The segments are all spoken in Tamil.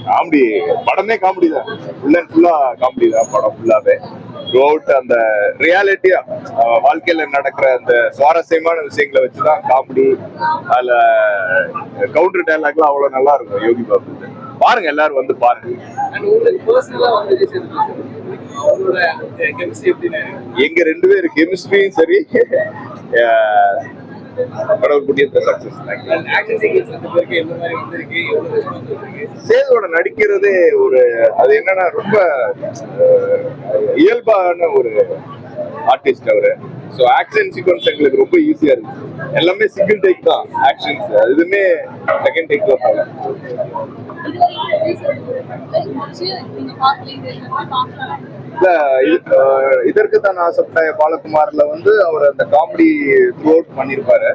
காமெடி படமே காமெடி தான், ஃபுல் அண்ட் ஃபுல்லா காமெடி தான் படம் ஃபுல்லாவே. த்ரூ அவுட் அந்த ரியாலிட்டியா வாழ்க்கையில நடக்கிற அந்த சுவாரஸ்யமான விஷயங்களை வச்சுதான் காமெடி. அதுல கவுண்டர் டைலாக்லாம் அவ்வளவு நல்லா இருக்கும் யோகி பாபு. பாருங்க, எல்லாரும் வந்து பாருங்க. எங்க 2 பேரு கெமிஸ்ட்ரியும் சரி, சேதோட நடிக்கிறதே ஒரு அது என்னன்னா ரொம்ப இயல்பான ஒரு ஆர்டிஸ்ட் அவரு. ஸோ ஆக்ஷன் சீக்வன்ஸ் எங்களுக்கு ரொம்ப ஈஸியா இருக்கு. எல்லாமே சிங்கிள் டேக் தான் ஆக்ஷன்ஸ், எதுவுமே செகண்ட் டேக்ல போகல. இதற்கு தான் ஆசைப்பட்ட பாலகுமார்ல வந்து அவர் அந்த காமெடி த்ரூ அவுட் பண்ணிருப்பாரு.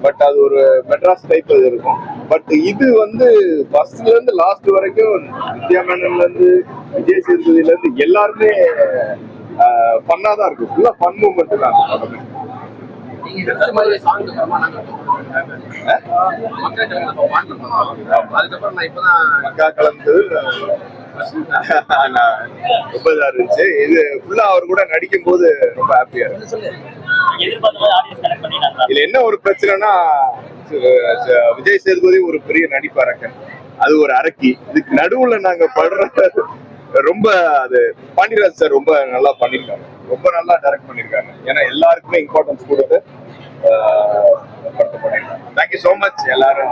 பட் அது ஒரு மெட்ராஸ் டைப் இருக்கும். பட் இது வந்து ஃபர்ஸ்ட்ல இருந்து லாஸ்ட் வரைக்கும் வித்யா மேனன்ல இருந்து விஜய் சேதுபதியில இருந்து எல்லாருமே ஃபன்னா தான் இருக்கு. ஃபுல்லா ஃபன் மூமெண்ட் தான் படமே. கலந்து ரொம்ப இதா இருந்துச்சு. இது ஃபுல்லா அவர் கூட நடிக்கும் போது ரொம்ப ஹாப்பியா இருக்கு. இதுல என்ன ஒரு பிரச்சனைனா, விஜய் சேதுபதி ஒரு பெரிய நடிப்பாரக்கன், அது ஒரு அரக்கி. இதுக்கு நடுவுல நாங்க படுற ரொம்ப அது பாண்டியராஜ் சார் ரொம்ப நல்லா பண்ணிருக்காங்க, ரொம்ப நல்லா டைரக்ட் பண்ணிருக்காங்க. ஏன்னா எல்லாருக்குமே இம்பார்ட்டன்ஸ் கொடுத்து தேங்க்யூ சோ மச் எல்லாரும்.